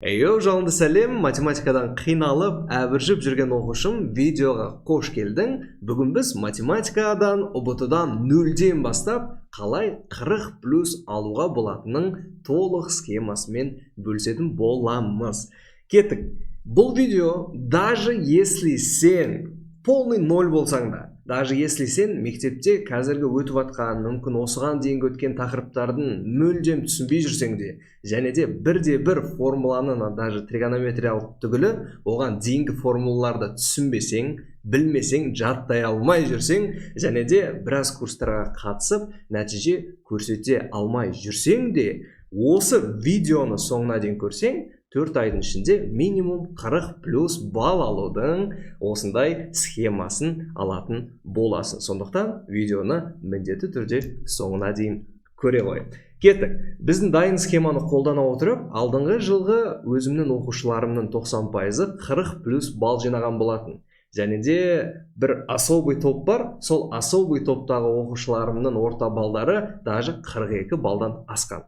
Жалынды сәлем, математикадан қиналып, әбіржіп жүрген оқушым, видеоға қош келдің. Бүгін біз математикадан, ұбт-дан 0-ден бастап, қалай 40+ алуға болатынның толық схемасымен бөлісетін боламыз. Кеттік. Бұл видео, даже если сен полный 0 болсаң да, даже если сен мектепте қазіргі өтіп атқан, мүмкін осыған дейінгі өткен тақырыптардың мүлдем түсінбей жүрсең де, және де бір формуланы, даже тригонометриялық түгілі, оған дейінгі формулаларды түсінбесең, білмесең, жаттай алмай жүрсең, және де біраз курстарға қатысып, нәтиже көрсете алмай жүрсең де, осы видеоны соңына дейін көрсең, 4 айдың ішінде минимум 40+ балл алудың осындай схемасын алатын боласың. Сондықтан видеоны міндетті түрде соңына дейін көре ғой. Кеттік. Біздің дайын схеманы қолдана отырып, алдыңғы жылғы өзімнің оқушыларымның 90%-ы 40+ балл жинаған болатын. Және де бір особый топ бар, сол особый топтағы оқушыларымның орта балдары даже 42 балдан асқан.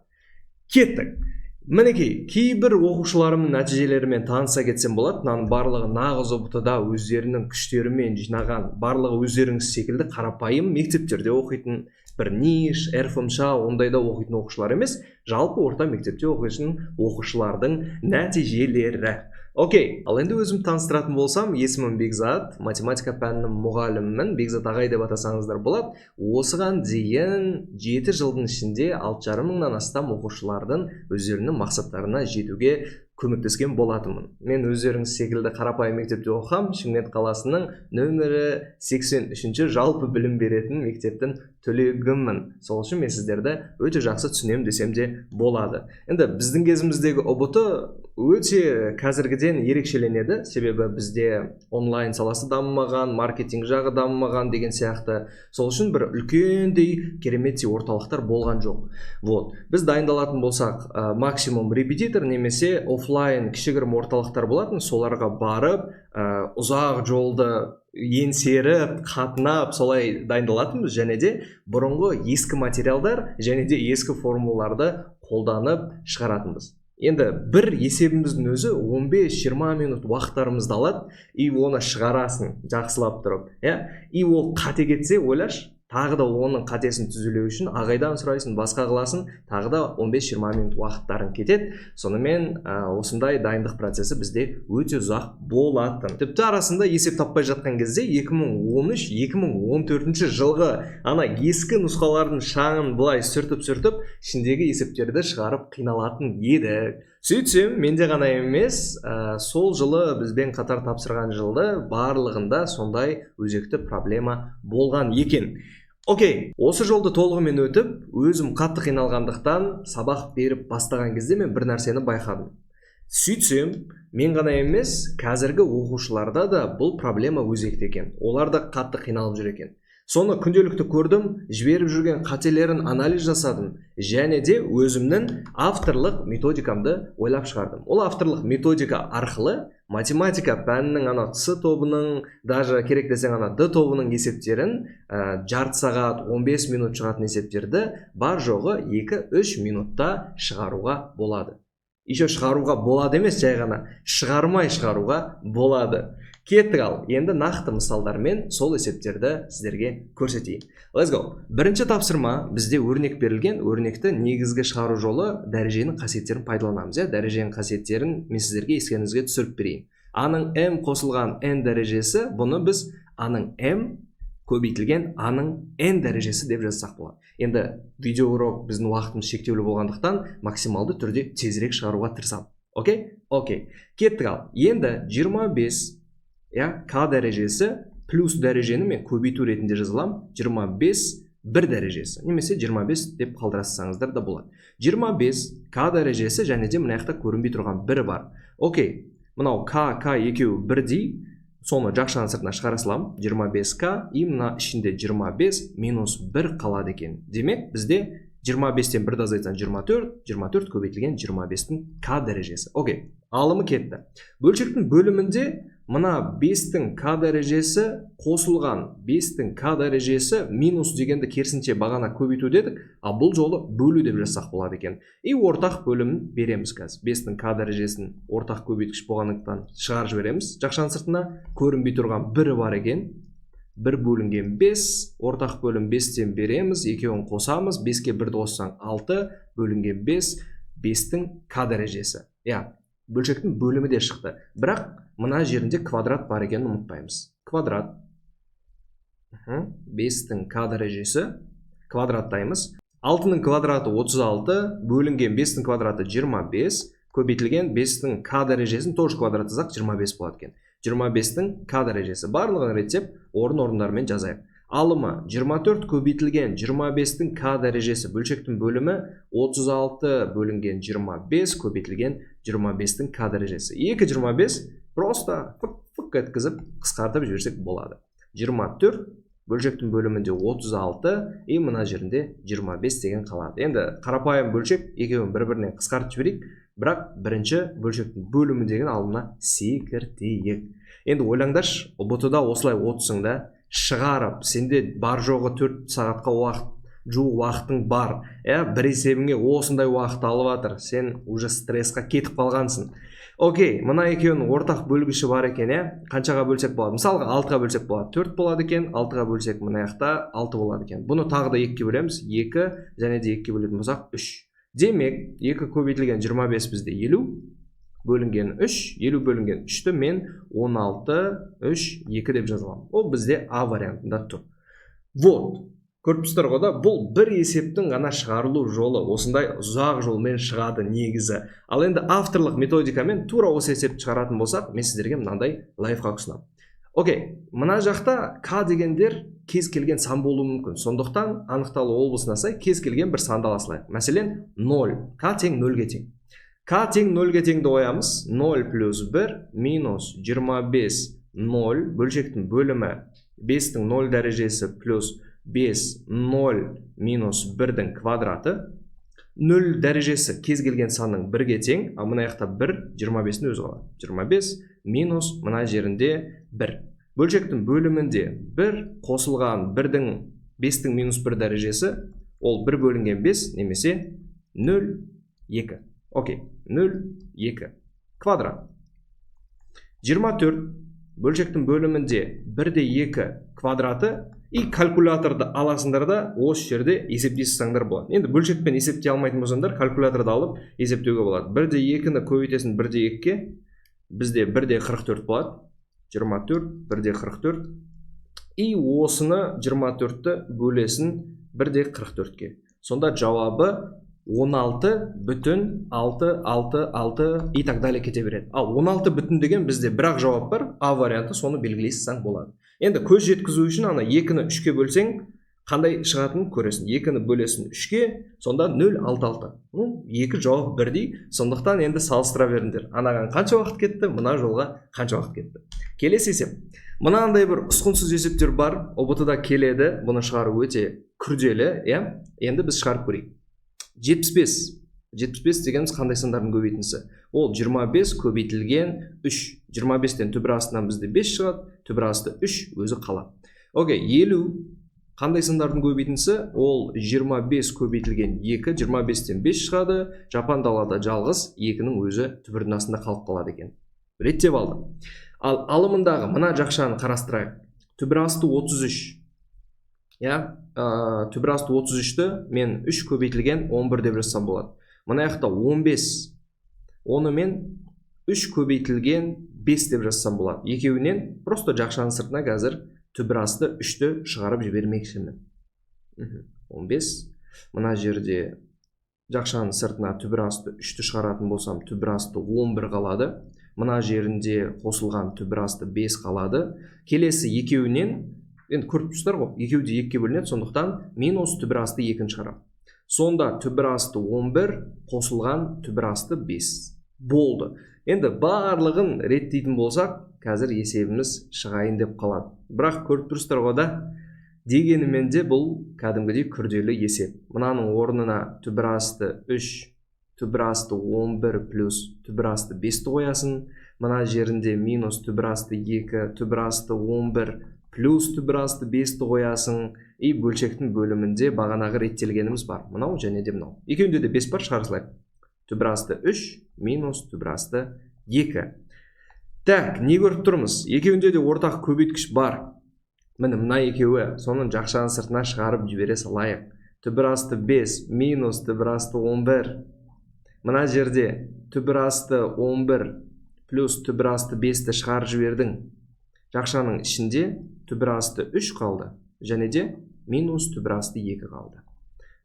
Кеттік. Мінекей, кейбір оқушыларымның нәтижелерімен таныса кетсем болады. Мынаның барлығы нағыз ұбт-да өздерінің күштерімен жинаған, барлығы өздеріңіз секілді қарапайым мектептерде оқитын, бір ниш, РФМШ ондайда оқитын оқушылар емес, жалпы орта мектепте оқитын оқушылардың нәтижелері. Окей, ал енді өзім таныстыратын болсам, есімім Бекзат, математика пәнінің мұғалімімін, Бекзат ағай деп атасаңыздар болады. Осыған дейін 7 жылдың ішінде 6,5 мыңнан астам оқушылардың өздерінің мақсаттарына жетуге көмектескен болатынмын. Мен өздеріңіз секілді қарапайым мектепте оқығам, Шымкент қаласының нөмірі 83-ші жалпы білім беретін мектептің түлегімін. Сол үшін мен сіздерді өте жақсы түсінем десем де болады. Енді біздің кезіміздегі ұбт өте қазіргіден ерекшеленеді, себебі бізде онлайн саласы дамымаған, маркетинг жағы дамымаған деген сияқты. Сол үшін бір үлкендей кереметтей орталықтар болған жоқ. Біз дайындалатын болсақ, максимум репетитор немесе офлайн кішігірім орталықтар болатын, соларға барып, ұзақ жолды еңсеріп, қатынап, солай дайындалатынбыз, және де бұрынғы ескі материалдар және де ескі формулаларды қолданып шығаратынбыз. Енді бір есебіміздің өзі 15-20 минут уақыттарымызды алады, и оны шығарасың жақсылап тұрып. И ол қате кетсе, ойлашы, тағы да оның қатесін түзелеу үшін ағайдан сұрайсың, басқа қыласың, тағы да 15-20 минут уақыттарын кетеді. Сонымен осындай дайындық процесі бізде өте ұзақ болатын. Тіпті арасында есеп таппай жатқан кезде 2013-2014 жылғы ана ескі нұсқалардың шаңын былай сүртіп, ішіндегі есептерді шығарып қиналатын еді. Сөйтсем, менде ғана емес, сол жылы бізбен қатар тапсырған жылды барлығында сондай өзекті проблема болған екен. Окей, осы жолды толығымен өтіп, өзім қатты қиналғандықтан сабақ беріп бастаған кезде мен бір нәрсені байқадым. Сөйтсем, мен ғана емес, қазіргі оқушыларда да бұл проблема өзекті екен. Олар да қатты қиналып жүр екен. Соны күнделікті көрдім, жіберіп жүрген қателерін анализ жасадым, және де өзімнің авторлық методикамды ойлап шығардым. Ол авторлық методика арқылы математика пәнінің ана С тобының, даже керек десең ана Д тобының есептерін жарты сағат, 15 минут шығатын есептерді бар жоғы 2-3 минутта шығаруға болады. Еще шығаруға болады емес, жай ғана шығармай шығаруға болады. Кеттік ал, енді нақты мысалдармен сол есептерді сіздерге көрсетейін. Let's go. Бірінші тапсырма, бізде өрнек берілген, өрнекті негізгі шығару жолы дәреженің қасиеттерін пайдаланамыз. Дәреженің қасиеттерін мен сіздерге естеріңізге түсіріп берейін. А-ның m қосылған n дәрежесі, бұны біз А-ның m көбейтілген А-ның n дәрежесі деп жазсақ болады. Енді видео урок біздің уақытымыз шектеулі болғандықтан максималды түрде тезірек шығаруға тырысамын. Окей. Кеттік ал. Енді 25 К дәрежесі плюс дәрежені мен көбейту ретінде жазылам. 25 бір дәрежесі, немесе 25 деп қалдырасаңыздар да болады. 25 К дәрежесі және де мына жақта көрінбей тұрған бірі бар. Окей, мынау К екеуі бірдей, соны жақшаның сыртына шығара салам. 25К и мына ішінде 25 минус 1 қалады екен. Демек, бізде 25-тен 1-ді азайтсаң 24 көбейтілген 25-тің К дәрежесі. Окей, алымы кетті. Бөлшектің бөлімінде мына 5-тің k дәрежесі қосылған 5-тің k дәрежесі минус дегенді керісінше бағана көбейту дедік, а бұл жолы бөлу деп жазсақ болады екен. И ортақ бөлімін береміз қазір. 5-тің k дәрежесін ортақ көбейткіш болғандықтан шығарып жібереміз. Жақшаның сыртына көрінбей тұрған 1 бар екен. 1 бөлінген 5, ортақ бөлім 5-тен береміз, екеуін қосамыз, 5-ке 1-ді қоссаң 6, бөлінген 5, 5-тің k дәрежесі. Бөлшектің бөлімі де шықты. Бірақ мына жерінде квадрат бар екенін ұмытпаймыз. Квадрат. 5-тің k дәрежесі квадраттаймыз. 6-ның квадраты 36, бөлінген 5-тің квадраты 25, көбейтілген 5-тің k дәрежесін тоже квадратызақ 25 болады екен. 25-тің k дәрежесі. Барлығын реттеп, орындармен жазайық. Алымы 24 көбейтілген 25-тің k дәрежесі бөлшектің бөлімі 36 бөлінген 25 көбейтілген 25-тің k дәрежесі. 2,25 просто фық еткізіп қысқартып жіберсек болады. 24 бөлшектің бөлімінде 36 и мына жерінде 25 деген қалады. Енді қарапайым бөлшек екеуін бір-біріне қысқартып жіберейік, бірақ бірінші бөлшектің бөлімі деген алымына секіртейік. Енді ойлаңдаршы, ұбт-да осылай отырсың шығарып, сенде бар жоғы 4 сағатқа жуық уақытың бар. Бір есебіңе осындай уақыт алып жатыр. Сен уже стрессқа кетіп қалғансың. Окей, мына екеуінің ортақ бөлгіші бар екен, қаншаға бөлсек болады? Мысалға 6-ға бөлсек болады, 4 болады екен, 6-ға бөлсек мына жақта 6 болады екен. Бұны тағы да 2-ге бөлеміз, 2 және де 2-ге бөлетін болсақ 3. Демек, 2 көбейтілген 25 бізде 50, бөлінген 3, 50 бөлінген 3-ті мен 16, 3, 2 деп жазыламын. Ол бізде А вариантында тұр. Вот, көріпсіздер ғода, бұл бір есептің ғана шығарылу жолы, осындай ұзақ жолмен шығады негізі. Ал енді авторлық методикамен тура осы есепті шығаратын болсақ, мен сіздерге мынандай лайфхак ұсынамын. Окей, мына жақта k дегендер кез келген сан болуы мүмкін. Сондықтан анықталу облысына сай кез келген бір санды ала салайық. Мәселен, 0, k тең 0-ге тең. K тең 0-ге теңді оямыз. 0 плюс 1 минус 25 0 бөлшектің бөлімі 5-тің 0 дәрежесі плюс 5 0 минус 1-дің квадраты. 0 дәрежесі кез келген санның 1-ге тең, а мына жақта 1 25-ні өзі қалады. 25 минус мына жерінде 1. Бөлшектің бөлімінде 1 қосылған 5-тің минус 1 дәрежесі, ол 1 бөлінген 5 немесе 0 2. Окей, 0 2 квадрат. 24 бөлшектің бөлімінде 1-де 2 квадраты и калькуляторды аласыңдар да осы жерде есептесеңдер болады. Енді бөлшекпен есептей алмайтын болсаңдар калькуляторды алып есептеуге болады. 1-де 2-ні көбейтесің 1-де 2-ге, бізде 1-де 44 болады. 24 1-де 44 и осыны 24-ті бөлесін 1-де 44-ге. Сонда жауабы 16 бүтін 6 6 6 и так далее кете береді. Ал 16 бүтін деген бізде бірақ жауап бар, А варианты, соны белгілейсің болады. Енді көз жеткізу үшін ана 2-ні 3-ке бөлсең қандай шығатынын көресің. 2-ні бөлесін 3-ке, сонда 0 6 6. 2 жауап бірдей. Сондықтан енді салыстыра беріңдер. Анаған қанша уақыт кетті, мына жолға қанша уақыт кетті. Келесі есеп. Мынандай бір ұсқынсыз есептер бар, ұбт-да келеді. Бұны шығару өте күрделі, Енді біз шығарып көрейік. 75 дегеніміз қандай сандардың көбейтіндісі? Ол 25 көбейтілген 3. 25-тен түбір астынан бізде 5 шығады, түбір асты 3 өзі қалады. Окей, 50 қандай сандардың көбейтіндісі? Ол 25 көбейтілген 2, 25-тен 5 шығады, жапан далада жалғыз 2-нің өзі түбірдің астында қалып қалады екен. Реттеп алды. Ал алымындағы мына жақшаны қарастырайық. Түбір асты 33. Түбір асты 33-ті мен 3 көбейтілген 11 деп жазсам болады. Мына жақта 15. Оны мен 3 көбейтілген 5 деп жазсам болады. Екеуінен просто жақшаның сыртына қазір түбір асты 3-ті шығарып жібермекшімін. 15. Мына жерде жақшаның сыртына түбір асты 3-ті шығаратын болсам, түбір асты 11 қалады. Мына жерінде қосылған түбір асты 5 қалады. Келесі екеуінен, енді көріп тұрсыздар ғой, екеуі де 2-ге бөлінеді, сондықтан минус түбір асты 2-ні шығарамын. Сонда түбір асты 11 қосылған түбір асты 5 болды. Енді барлығын реттейтін болсақ, қазір есебіміз шығайын деп қалады. Бірақ көріп тұрсыздар ғой да, дегенімен де бұл кәдімгідей күрделі есеп. Мынаның орнына түбір асты 3, түбір асты 11 плюс түбір асты 5-ті қоясын. Мына жерінде минус түбір асты 2, түбір асты 11, плюс түбір асты 5-ті қоясың. И бөлшектің бөлімінде бағанағы реттелгеніміз бар. Мынау және де мынау. Екеуінде де 5 бар, шығарсылайық. Түбір асты 3, минус түбір асты 2. Так, не көріп тұрмыз? Екеуінде де ортақ көбейткіш бар. Міне мына екеуі, соның жақшаның сыртына шығарып жібере салайық. Түбір асты 5, минус түбір асты 11. Мына жерде түбір асты 11, плюс түбір асты 5-ті шығарып жібердің. Жақшаның ішінде түбір асты 3 қалды, және де минус түбір асты 2 қалды.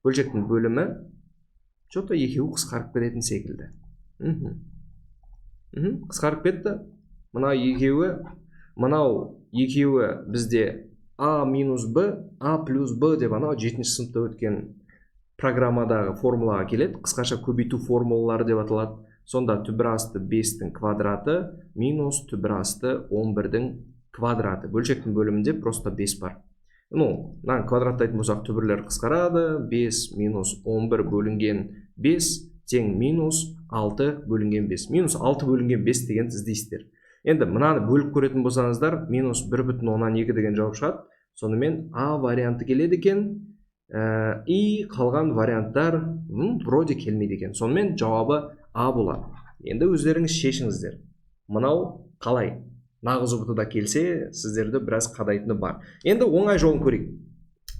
Бөлшектің бөлімі что-то екеуі қысқарып кететін секілді. Қысқарып кетті. Мынау екеуі бізде А минус Б, А плюс Б деп анау 7-ші сыныпта өткен программадағы формулаға келеді. Қысқаша көбейту формулалары деп аталады. Сонда түбір асты 5-тің квадраты минус түбір асты 11-дің квадраты. Бөлшектің бөлімінде просто 5 бар. Мынаны квадраттайтын болсақ түбірлер қысқарады. 5 минус 11 бөлінген 5 тең минус 6 бөлінген 5. Минус 6 бөлінген 5 деген іздейсіздер. Енді мынаны бөліп көретін болсаңыздар, минус 1,2 деген жауап шығады. Сонымен А варианты келеді екен. И қалған варианттар вроде келмейді екен. Сонымен жауабы А болады. Енді өздеріңіз шешіңіздер. Мынау қалай? Нағыз ұбытыда келсе, сіздерді біраз қадайтыны бар. Енді оңай жолын көрейік.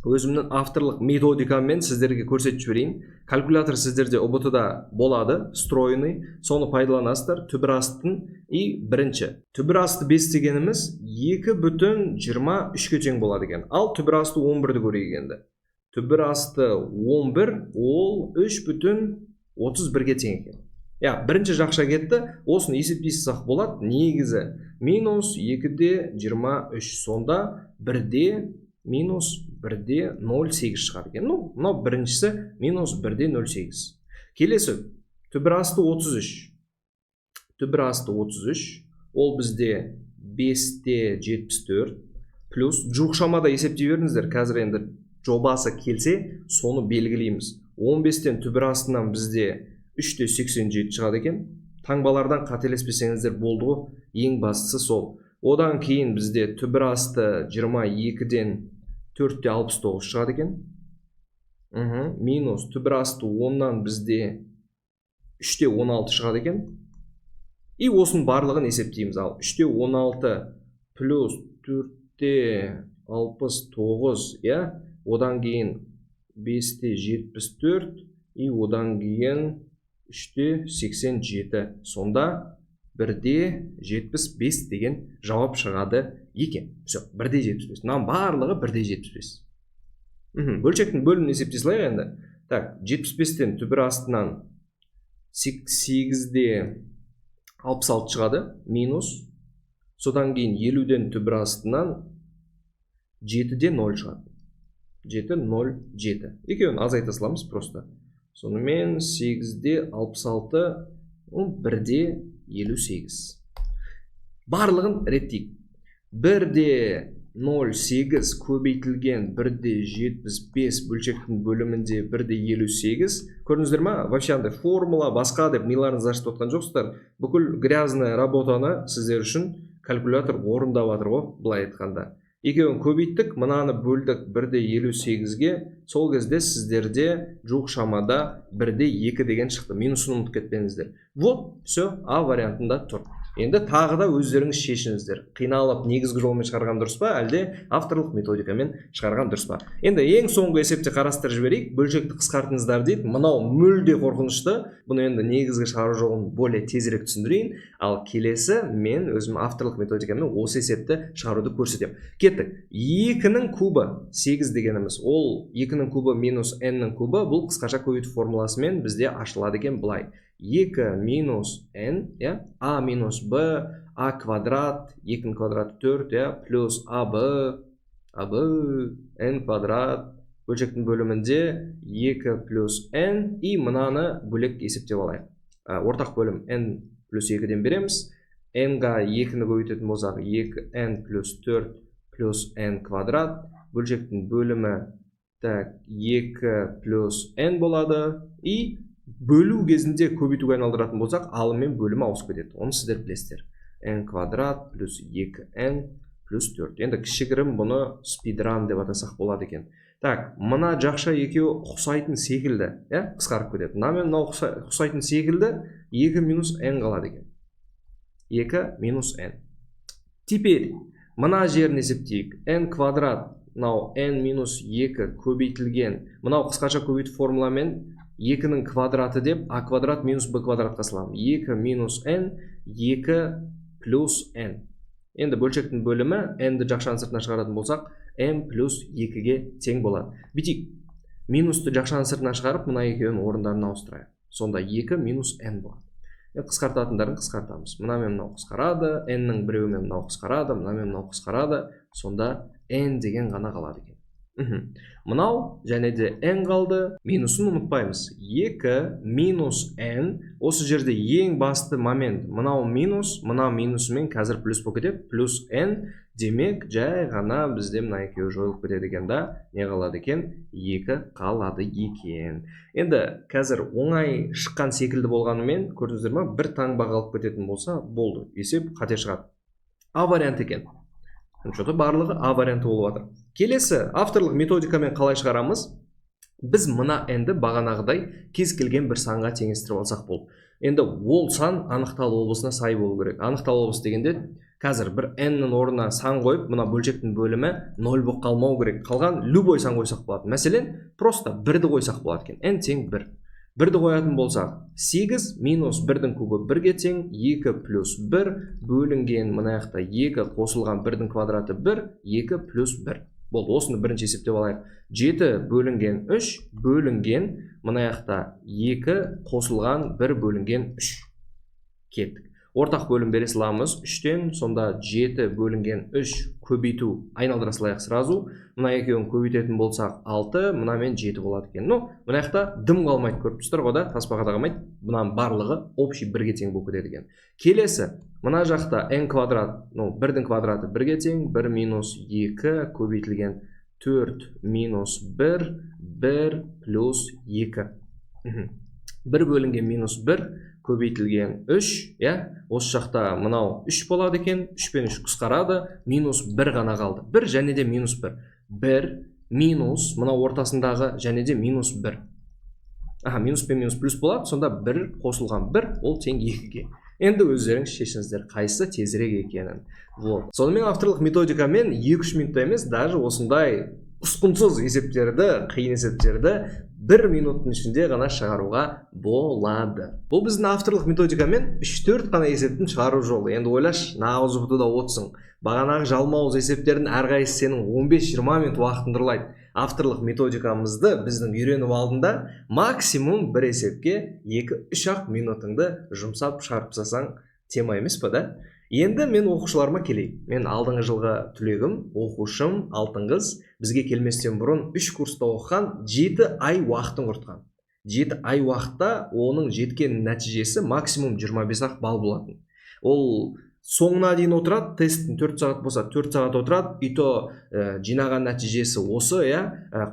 Өзімнің авторлық методикаммен сіздерге көрсетіп жіберейін. Калькулятор сіздерде ұбытыда болады, встроенный. Соны пайдаланасыздар. Түбір астын и бірінші. Түбір асты 5 дегеніміз 2,23-ге тең болады екен. Ал түбір асты 11-ді көрейік енді. Түбір асты 11, ол 3,31-ге тең екен. Бірінші жақша кетті. Осыны есептейсақ болады. Негізі минус 2,23. Сонда 1-де минус 1-де 0,8 шығар екен. Мынау біріншісі минус 1-де 0,8. Келесі түбір асты 33. Түбір асты 33. Ол бізде 5-те 74. Плюс жуықшамада есептей беріңіздер. Қазір енді жобасы келсе, соны белгілейміз. 15-тен түбір астынан бізде 3-те 87 шығады екен. Таңбалардан қателеспесеңіздер болды ғой. Ең бастысы сол. Одан кейін бізде түбір асты 22-ден 4-те 69 шығады екен. Минус түбір асты 10-нан бізде 3-те 16 шығады екен. И осының барлығын есептейміз. Ал 3-те 16 плюс 4-те 69, одан кейін 5-те 74, и одан кейін 3-те 87. Сонда 1-де 75 деген жауап шығады екен. Все, 1-де 75. Мынаның барлығы 1-де 75. Бөлшектің бөлімін есептей салайық енді. Так, 75-тен түбір астынан 8-де 66 шығады, минус. Содан кейін 50-ден түбір астынан 7-де 0 шығады. 7, 0, 7. Екеуін азайта саламыз просто. Сонымен 8-де 66, 1-де 58. Барлығын реттейік. 1-де 0,8 көбейтілген 1-де 75 бөлшектің бөлімінде 1-де 58. Көрдіңіздер ма? Вообще андай формула, басқа деп миларыңыз ашып отқан жоқсыздар. Бүкіл грязная работаны сіздер үшін калькулятор орындап жатыр ғой, былай айтқанда. Екеуін көбейттік, мынаны бөлдік 1-де 58-ге. Сол кезде сіздерде жуық шамада 1-де 2 деген шықты. Минусын ұмытып кетпеңіздер. Вот, все, А вариантында тұр. Енді тағы да өздеріңіз шешіңіздер. Қиналып негізгі жолмен шығарған дұрыс па, әлде авторлық методикамен шығарған дұрыс па? Енді ең соңғы есепте қарастырып жіберейік. Бөлшекті қысқартыңыздар дейді. Мынау мүлде қорқынышты. Бұны енді негізгі шығару жолын более тезірек түсіндірейін. Ал келесі мен өзім авторлық методикамен осы есепті шығаруды көрсетемін. Кеттік. 2-нің кубы 8 дегеніміз. Ол 2-нің кубы минус n-нің кубы. Бұл қысқаша көбейту формуласымен бізде ашылады екен былай. 2 минус n, а минус b, а квадрат, 2 квадрат 4, плюс аб, n квадрат, бөлшектің бөлімінде 2 плюс n, и мынаны бөлек есептеп алайық. Ортақ бөлім n плюс 2-ден береміз. n-ға 2-ні көбейтетін болсақ 2n плюс 4 плюс n квадрат, бөлшектің бөлімі 2 плюс n болады, и бөлу кезінде көбейтуге айналдыратын болсақ, алым мен бөлімі ауысып кетеді. Оны сіздер білесіздер. n квадрат плюс 2n плюс 4. Енді кішігірім бұны спидран деп атасақ болады екен. Так, мына жақша екеуі ұқсайтын секілді, қысқарып кетеді. Мына мен ұқсайтын секілді 2 минус n қалады екен. 2 минус n. Теперь мына жерін есептейік. n квадрат, мынау n минус 2 көбейтілген. Мынау қысқаша көбейтіп формуламен 2-нің квадраты деп a квадрат минус b квадратқа саламын. 2 минус n, 2 плюс n. Енді бөлшектің бөлімі n-ді жақшаның сыртына шығаратын болсақ, n плюс 2-ге тең болады. Бүйтейік. Минусты жақшаның сыртына шығарып, мына екеуін орындарын ауыстырайық. Сонда 2 минус n болады. Қысқартатындарын қысқартамыз. Мынамен мынау қысқарады, n-нің біреуімен мынау қысқарады, мынамен мынау қысқарады. Сонда n деген ғана қалады екен. Мынау және де n қалды. Минусын ұмытпаймыз. 2 минус n. Осы жерде ең басты момент. Мынау минус, мынау минусымен қазір плюс болып кетеді. Плюс n. Демек, жай ғана бізде мына екеуі жойылып кетеді екен да. Не қалады екен? 2 қалады екен. Енді қазір оңай шыққан секілді болғанымен, көрдіңіздер ме? Бір таңба қалып кететін болса, болды. Есеп қате шығады. А вариант екен. Что-то барлығы А варианты болып жатыр. Келесі авторлық методикамен қалай шығарамыз? Біз мына n-ді бағанағыдай кез келген бір санға теңестіріп алсақ болды. Енді ол сан анықталу облысына сай болу керек. Анықталу облысы дегенде қазір бір n-нің орнына сан қойып, мына бөлшектің бөлімі 0 болып қалмау керек. Қалған любой сан қойсақ болады. Мәселен, просто 1-ді қойсақ болады екен. n тең 1. 1-ді қоятын болсақ, 8 минус 1-дің кубы 1-ге тең, 2 плюс 1 бөлінген мына жақта 2 қосылған 1-дің квадраты 1, 2 плюс 1. Болды, осыны бірінші есептеп алайық. 7 бөлінген 3 бөлінген мына жақта 2 қосылған 1 бөлінген 3. Кеттік. Ортақ бөлім бере саламыз 3-тен, сонда 7 бөлінген 3 көбейту айналдыра салайық сразу. Мына екеуін көбейтетін болсақ 6, мынамен 7 болады екен. Мына жақта дым қалмайды, көріп тұрсыздар ғой да, таспаға тағылмайды. Бұның барлығы общий 1-ге тең болып кетеді екен. Келесі, мына жақта n квадрат, 1-дің квадраты 1-ге тең, 1 минус 2 көбейтілген 4 минус 1, 1 плюс 2. 1 бөлінген минус 1 көбейтілген 3, осы жақта мынау 3 болады екен, 3 пен 3 қысқарады, минус 1 ғана қалды. 1 және де минус 1. 1 минус, мынау ортасындағы және де минус 1. Минус пен минус плюс болады, сонда 1 қосылған 1, ол тең 2-ге. Енді өздеріңіз шешіңіздер, қайсысы тезірек екенін. Сонымен авторлық методикамен 2-3 минутта емес, даже осындай ұсқынсыз есептерді, қиын есептерді 1 минуттың ішінде ғана шығаруға болады. Бұл біздің авторлық методикамен 3-4 ғана есептің шығару жолы. Енді ойлаш, нағыз ұбытуда отсың. Бағанағы жалмауыз есептердің әрқайсысы сенің 15-20 минут уақытын ұрлайды. Авторлық методикамызды біздің үйреніп алдында максимум бір есепке 2-3 минутыңды жұмсап шығарып тастасаң тема емес па да? Енді мен оқушыларыма келейін. Мен алдыңғы жылғы түлегім, оқушым, алтын қыз, бізге келместен бұрын 3 курста оқыған, 7 ай уақытын құртқан. 7 ай уақытта оның жеткен нәтижесі максимум 25 балл болатын. Ол соңына дейін отырады, тесттің 4 сағат болса 4 сағат отырады, үйто жинаған нәтижесі осы,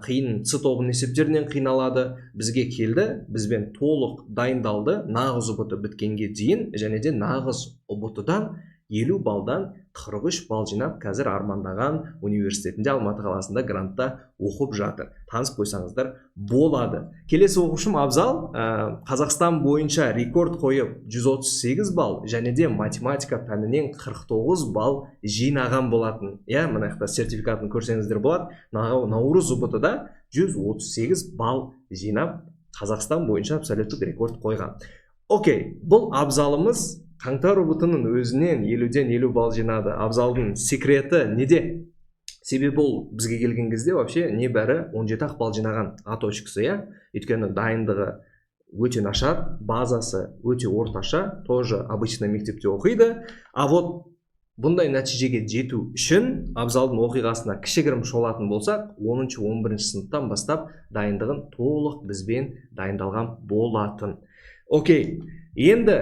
қиын С тобының есептерінен қиналады. Бізге келді, бізбен толық дайындалды, нағыз ұбыты біткенге дейін, және де нағыз ұбытыдан 50 балдан 43 бал жинап, қазір армандаған университетінде Алматы қаласында грантта оқып жатыр. Танысып қойсаңыздар болады. Келесі оқушым Абзал, Қазақстан бойынша рекорд қойып 138 бал, және де математика пәнінен 49 бал жинаған болатын. Мына жақта сертификатын көрсеңіздер болады. Наурыз ұбытыда 138 бал жинап, Қазақстан бойынша абсолюттік рекорд қойған. Окей, бұл Абзалымыз қаңтар ұбытының өзінен 50-ден 50 бал жинады. Абзалдың секреті неде? Себебі ол бізге келген кезде вообще небәрі 17 бал жинаған точкасы, өйткені дайындығы өте нашар, базасы өте орташа, тоже обычно мектепте оқиды. Бұндай нәтижеге жету үшін Абзалдың оқиғасына кішігірім шолатын болсақ, 10-11 сыныптан бастап дайындығын толық бізбен дайындалған болатын. Окей, енді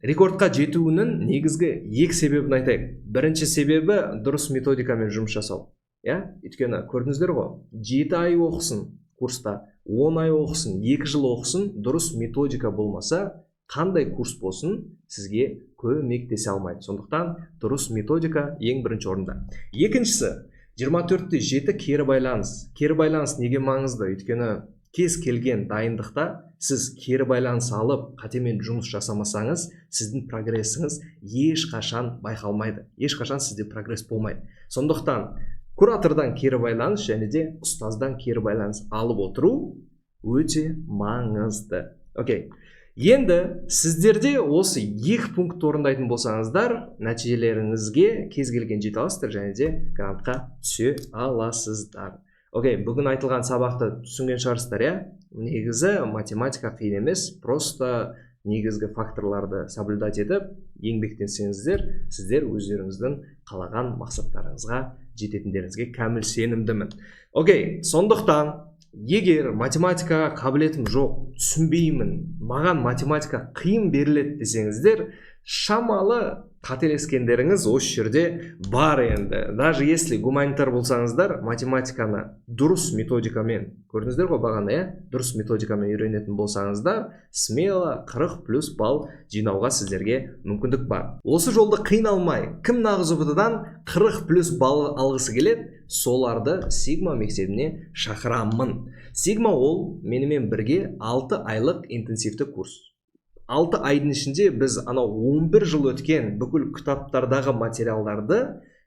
рекордқа жетуінің негізгі 2 себебін айтайық. Бірінші себебі дұрыс методикамен жұмыс жасау. Өйткені көрдіңіздер ғой, 7 ай оқысын курста, 10 ай оқысын, 2 жыл оқысын, дұрыс методика болмаса, қандай курс болсын сізге көмектесе алмайды. Сондықтан дұрыс методика ең бірінші орында. Екіншісі, 24/7 кері байланыс. Кері байланыс неге маңызды? Өйткені кез келген дайындықта сіз кері байланыс алып, қатемен жұмыс жасамасаңыз, сіздің прогрессіңіз ешқашан байқалмайды. Ешқашан сізде прогресс болмайды. Сондықтан куратордан кері байланыс және де ұстаздан кері байланыс алып отыру өте маңызды. Окей. Енді сіздерде осы 2 пункт орындайтын болсаңыздар, нәтижелеріңізге кез келген жете аласыздар және де грантқа түсе аласыздар. Окей, бүгін айтылған сабақты түсінген шығарсыздар, иә? Негізі математика қиын емес, просто негізгі факторларды соблюдать етіп, еңбектенсеңіздер, сіздер өздеріңіздің қалаған мақсаттарыңызға жететіндеріңізге кәміл сенімдімін. Окей, сондықтан егер математикаға қабілетім жоқ, түсінбеймін, маған математика қиын беріледі десеңіздер, шамалы қателескендеріңіз осы жерде бар енді. Даже если гуманитар болсаңыздар, математиканы дұрыс методикамен, көрдіңіздер ғой бағана, иә? Дұрыс методикамен үйренетін болсаңыздар, смело 40+ балл жинауға сіздерге мүмкіндік бар. Осы жолды қиналмай, кім нағыз ұбт-дан 40+ балл алғысы келеді, соларды Sigma мектебіне шақырамын. Sigma ол менімен бірге 6 айлық интенсивті курс. 6 айдың ішінде біз 11 жыл өткен бүкіл кітаптардағы материалдарды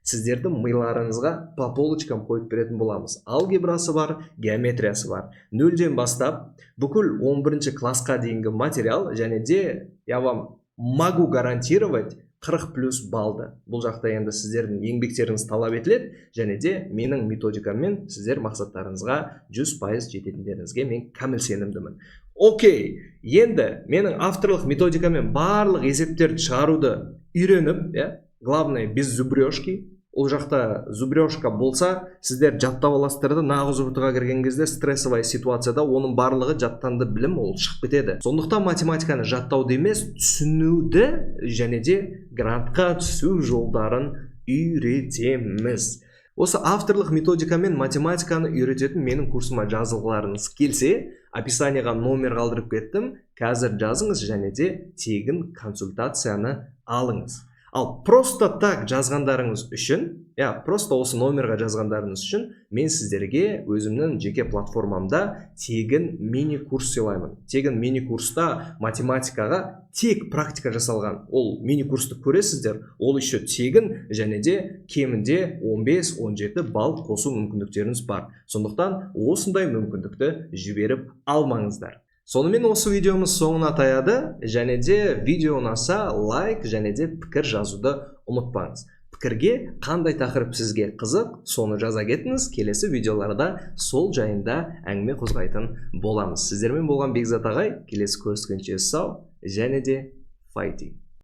сіздердің миларыңызға по полочкам қойып беретін боламыз. Алгебрасы бар, геометриясы бар. 0-ден бастап бүкіл 11 классқа дейінгі материал, және де я вам могу гарантировать 40+ балды. Бұл жақта енді сіздердің еңбектеріңіз талап етіледі, және де менің методикаммен сіздер мақсаттарыңызға 100% жететіндеріңізге мен кәміл сенімдімін. Окей, енді менің авторлық методикамен барлық есептерді шығаруды үйреніп, главное без зубрежки. Ол жақта зубрежка болса, сіздер жаттап аласыздар, нағыз ұбт-ға кірген кезде стрессовая ситуацияда оның барлығы жаттанды білім ол шығып кетеді. Сондықтан математиканы жаттауды емес, түсінуді және де грантқа түсу жолдарын үйретеміз. Осы авторлық методикамен математиканы үйрететін менің курсыма жазылғыларыңыз келсе, описанияға номер қалдырып кеттім. Қазір жазыңыз және де тегін консультацияны алыңыз. Ал просто так жазғандарыңыз үшін, просто осы номерға жазғандарыңыз үшін мен сіздерге өзімнің жеке платформамда тегін мини-курс сыйлаймын. Тегін мини-курста математикаға тек практика жасалған. Ол мини-курсты көресіздер, ол еще тегін және де кемінде 15-17 балл қосу мүмкіндіктеріңіз бар. Сондықтан осындай мүмкіндікті жіберіп алмаңыздар. Сонымен осы видеомыз соңына таяды, және де видео ұнаса лайк және де пікір жазуды ұмытпаңыз. Пікірге қандай тақырып сізге қызық, соны жаза кетіңіз, келесі видеоларда сол жайында әңгіме қозғайтын боламыз. Сіздермен болған Бекзат ағай, келесі көріскенше сау және де файтинг.